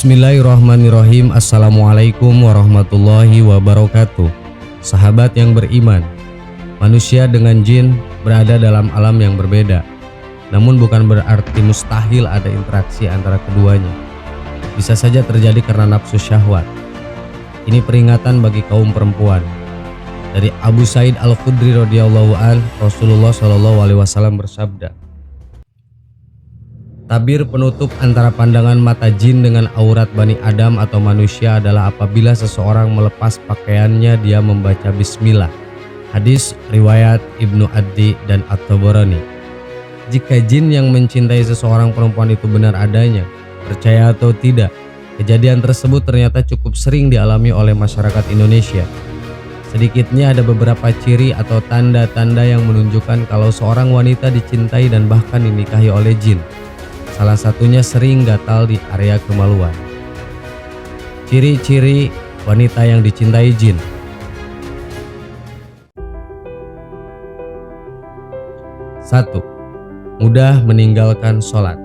Bismillahirrahmanirrahim. Assalamualaikum warahmatullahi wabarakatuh. Sahabat yang beriman, manusia dengan jin berada dalam alam yang berbeda. Namun bukan berarti mustahil ada interaksi antara keduanya. Bisa saja terjadi karena nafsu syahwat. Ini peringatan bagi kaum perempuan. Dari Abu Sa'id Al-Khudri radhiyallahu an, Rasulullah SAW bersabda, tabir penutup antara pandangan mata jin dengan aurat Bani Adam atau manusia adalah apabila seseorang melepas pakaiannya dia membaca bismillah. Hadis riwayat Ibnu Addi dan At-Tabarani. Jika jin yang mencintai seseorang perempuan itu benar adanya, percaya atau tidak, kejadian tersebut ternyata cukup sering dialami oleh masyarakat Indonesia. Sedikitnya ada beberapa ciri atau tanda-tanda yang menunjukkan kalau seorang wanita dicintai dan bahkan dinikahi oleh jin. Salah satunya sering gatal di area kemaluan. Ciri-ciri wanita yang dicintai jin. 1. Mudah meninggalkan sholat.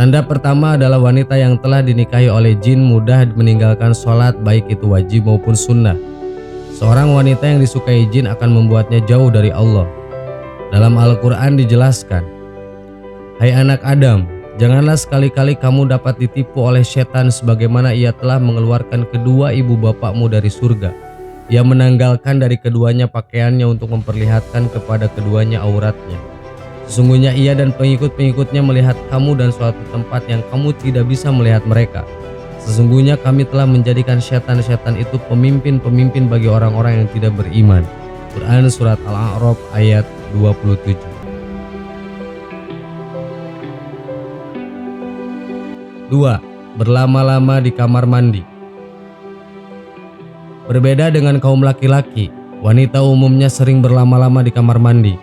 Tanda pertama adalah wanita yang telah dinikahi oleh jin mudah meninggalkan sholat, baik itu wajib maupun sunnah. Seorang wanita yang disukai jin akan membuatnya jauh dari Allah. Dalam Al-Quran dijelaskan, hai anak Adam, janganlah sekali-kali kamu dapat ditipu oleh setan sebagaimana ia telah mengeluarkan kedua ibu bapakmu dari surga. Ia menanggalkan dari keduanya pakaiannya untuk memperlihatkan kepada keduanya auratnya. Sesungguhnya ia dan pengikut-pengikutnya melihat kamu dan suatu tempat yang kamu tidak bisa melihat mereka. Sesungguhnya kami telah menjadikan setan-setan itu pemimpin-pemimpin bagi orang-orang yang tidak beriman. Quran Surat Al-A'raf ayat 27. 2. Berlama-lama di kamar mandi. Berbeda dengan kaum laki-laki, wanita umumnya sering berlama-lama di kamar mandi.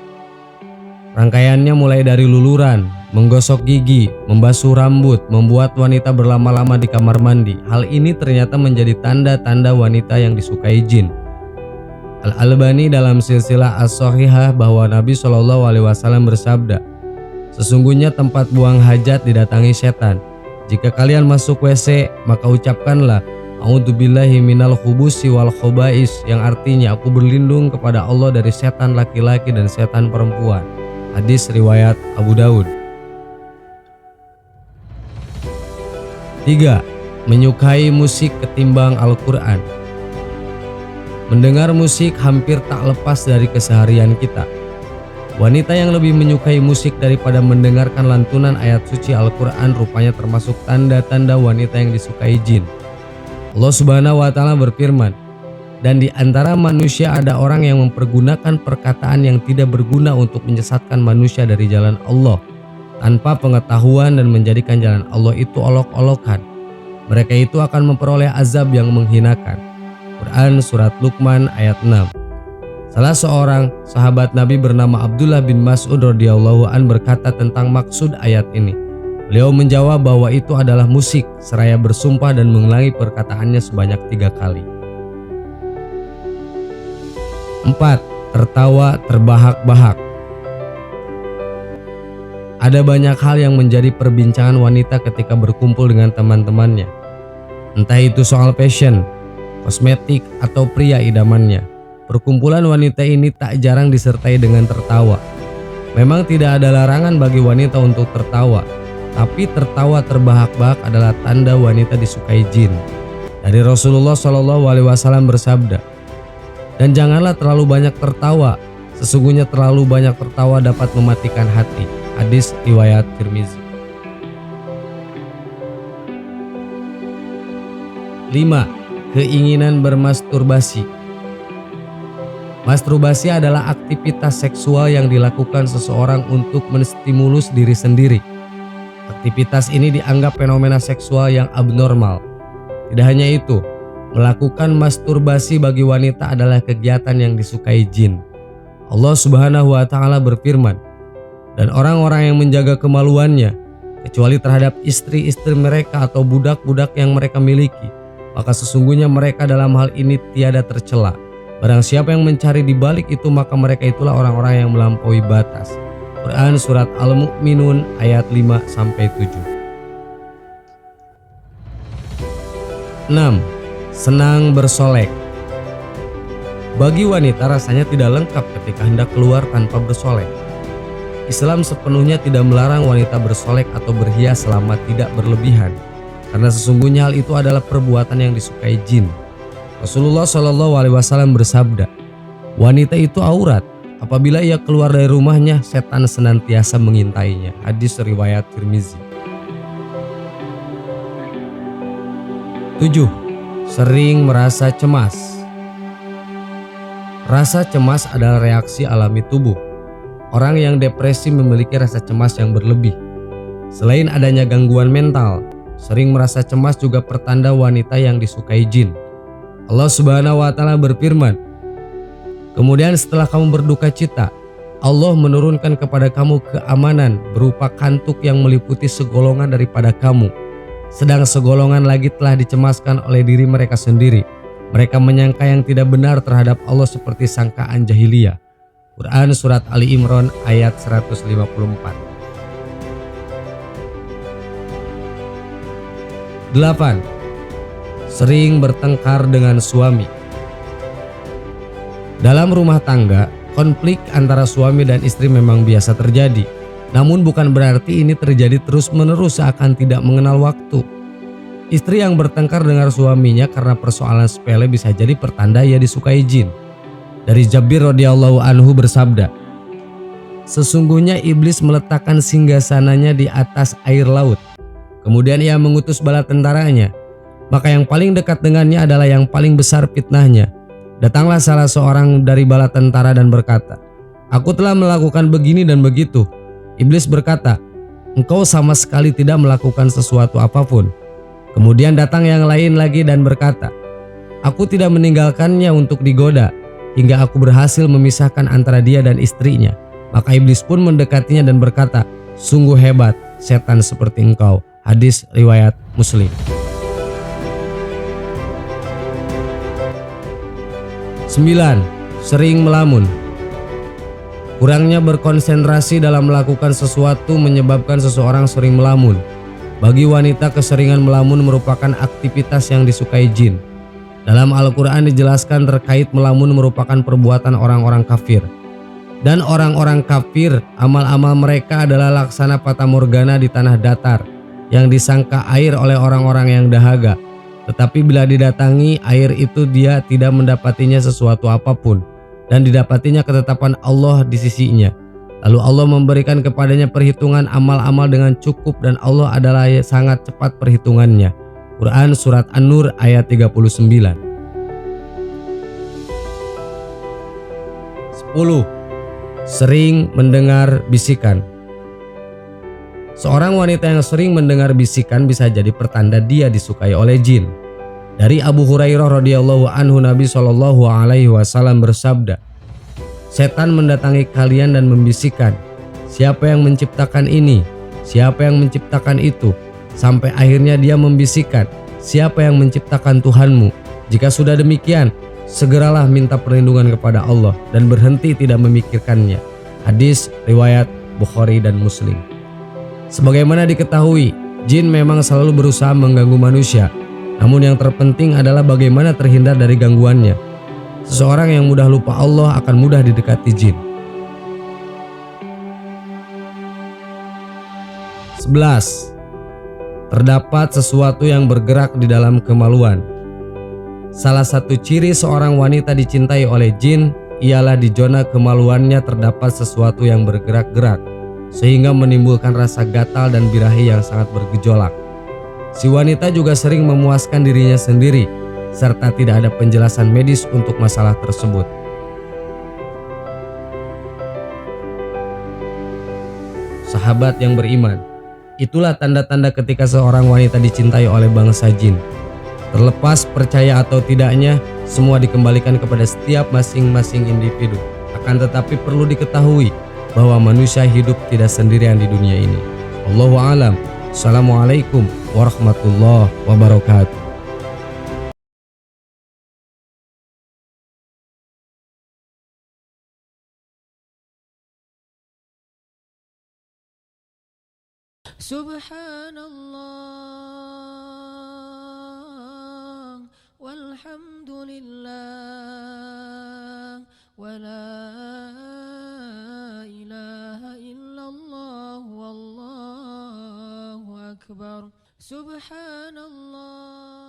Rangkaiannya mulai dari luluran, menggosok gigi, membasuh rambut, membuat wanita berlama-lama di kamar mandi. Hal ini ternyata menjadi tanda-tanda wanita yang disukai jin. Al-Albani dalam silsilah As-Shahihah bahwa Nabi SAW bersabda, sesungguhnya tempat buang hajat didatangi setan. Jika kalian masuk WC, maka ucapkanlah A'udzubillahi minal khubusi wal khobais, yang artinya aku berlindung kepada Allah dari setan laki-laki dan setan perempuan. Hadis riwayat Abu Daud. 3. Menyukai musik ketimbang Al-Quran. Mendengar musik hampir tak lepas dari keseharian kita. Wanita yang lebih menyukai musik daripada mendengarkan lantunan ayat suci Al-Quran rupanya termasuk tanda-tanda wanita yang disukai jin. Allah Subhanahu wa Ta'ala berfirman, dan di antara manusia ada orang yang mempergunakan perkataan yang tidak berguna untuk menyesatkan manusia dari jalan Allah tanpa pengetahuan dan menjadikan jalan Allah itu olok-olokan. Mereka itu akan memperoleh azab yang menghinakan. Quran Surat Luqman ayat 6. Salah seorang sahabat Nabi bernama Abdullah bin Mas'ud radhiyallahu an berkata tentang maksud ayat ini. Beliau menjawab bahwa itu adalah musik, seraya bersumpah dan mengulangi perkataannya sebanyak 3 kali. 4. Tertawa terbahak-bahak. Ada banyak hal yang menjadi perbincangan wanita ketika berkumpul dengan teman-temannya. Entah itu soal fashion, kosmetik, atau pria idamannya. Perkumpulan wanita ini tak jarang disertai dengan tertawa. Memang tidak ada larangan bagi wanita untuk tertawa, tapi tertawa terbahak-bahak adalah tanda wanita disukai jin. Dari Rasulullah SAW bersabda, dan janganlah terlalu banyak tertawa, sesungguhnya terlalu banyak tertawa dapat mematikan hati. Hadis riwayat Tirmizi. 5. Keinginan bermasturbasi. Masturbasi adalah aktivitas seksual yang dilakukan seseorang untuk menstimulus diri sendiri. Aktivitas ini dianggap fenomena seksual yang abnormal. Tidak hanya itu, melakukan masturbasi bagi wanita adalah kegiatan yang disukai jin. Allah Subhanahu wa Ta'ala berfirman, dan orang-orang yang menjaga kemaluannya, kecuali terhadap istri-istri mereka atau budak-budak yang mereka miliki, maka sesungguhnya mereka dalam hal ini tiada tercela. Barang siapa yang mencari di balik itu, maka mereka itulah orang-orang yang melampaui batas. Quran Surat Al-Mu'minun ayat 5-7. 6. Senang bersolek. Bagi wanita rasanya tidak lengkap ketika hendak keluar tanpa bersolek. Islam sepenuhnya tidak melarang wanita bersolek atau berhias selama tidak berlebihan, karena sesungguhnya hal itu adalah perbuatan yang disukai jin. Rasulullah Shallallahu Alaihi Wasallam bersabda, wanita itu aurat. Apabila ia keluar dari rumahnya, setan senantiasa mengintainya. Hadis riwayat Tirmizi. 7. Sering merasa cemas. Rasa cemas adalah reaksi alami tubuh. Orang yang depresi memiliki rasa cemas yang berlebih. Selain adanya gangguan mental, sering merasa cemas juga pertanda wanita yang disukai jin. Allah Subhanahu wa Ta'ala berfirman, kemudian setelah kamu berduka cita, Allah menurunkan kepada kamu keamanan berupa kantuk yang meliputi segolongan daripada kamu. Sedang segolongan lagi telah dicemaskan oleh diri mereka sendiri. Mereka menyangka yang tidak benar terhadap Allah seperti sangkaan jahiliyah. Quran Surat Ali Imran ayat 154. 8. Sering bertengkar dengan suami. Dalam rumah tangga, konflik antara suami dan istri memang biasa terjadi. Namun bukan berarti ini terjadi terus-menerus seakan tidak mengenal waktu. Istri yang bertengkar dengan suaminya karena persoalan sepele bisa jadi pertanda ia disukai jin. Dari Jabir radhiyallahu anhu bersabda, sesungguhnya iblis meletakkan singgasananya di atas air laut. Kemudian ia mengutus bala tentaranya. Maka yang paling dekat dengannya adalah yang paling besar fitnahnya. Datanglah salah seorang dari bala tentara dan berkata, aku telah melakukan begini dan begitu. Iblis berkata, engkau sama sekali tidak melakukan sesuatu apapun. Kemudian datang yang lain lagi dan berkata, aku tidak meninggalkannya untuk digoda, hingga aku berhasil memisahkan antara dia dan istrinya. Maka iblis pun mendekatinya dan berkata, sungguh hebat setan seperti engkau. Hadis riwayat Muslim. 9. Sering melamun. Kurangnya berkonsentrasi dalam melakukan sesuatu menyebabkan seseorang sering melamun. Bagi wanita, keseringan melamun merupakan aktivitas yang disukai jin. Dalam Al-Quran dijelaskan terkait melamun merupakan perbuatan orang-orang kafir. Dan orang-orang kafir, amal-amal mereka adalah laksana fata morgana di tanah datar yang disangka air oleh orang-orang yang dahaga. Tetapi bila didatangi air itu, dia tidak mendapatinya sesuatu apapun dan didapatinya ketetapan Allah di sisinya. Lalu Allah memberikan kepadanya perhitungan amal-amal dengan cukup dan Allah adalah sangat cepat perhitungannya. Quran Surat An-Nur ayat 39. 10. Sering mendengar bisikan. Seorang wanita yang sering mendengar bisikan bisa jadi pertanda dia disukai oleh jin. Dari Abu Hurairah radhiyallahu anhu, Nabi Shallallahu Alaihi Wasallam bersabda, setan mendatangi kalian dan membisikkan, siapa yang menciptakan ini, siapa yang menciptakan itu, sampai akhirnya dia membisikkan, siapa yang menciptakan Tuhanmu. Jika sudah demikian, segeralah minta perlindungan kepada Allah dan berhenti tidak memikirkannya. Hadis riwayat Bukhari dan Muslim. Sebagaimana diketahui, jin memang selalu berusaha mengganggu manusia. Namun yang terpenting adalah bagaimana terhindar dari gangguannya. Seseorang yang mudah lupa Allah akan mudah didekati jin. 11. Terdapat sesuatu yang bergerak di dalam kemaluan. Salah satu ciri seorang wanita dicintai oleh jin ialah di zona kemaluannya terdapat sesuatu yang bergerak-gerak, sehingga menimbulkan rasa gatal dan birahi yang sangat bergejolak. Si wanita juga sering memuaskan dirinya sendiri, serta tidak ada penjelasan medis untuk masalah tersebut. Sahabat yang beriman, itulah tanda-tanda ketika seorang wanita dicintai oleh bangsa jin. Terlepas percaya atau tidaknya, semua dikembalikan kepada setiap masing-masing individu. Akan tetapi perlu diketahui bahwa manusia hidup tidak sendirian di dunia ini. Wallahu a'lam. Assalamualaikum warahmatullahi wabarakatuh. Subhanallah. walhamdulillah wa la ilaha illallah wallahu akbar. Subhanallah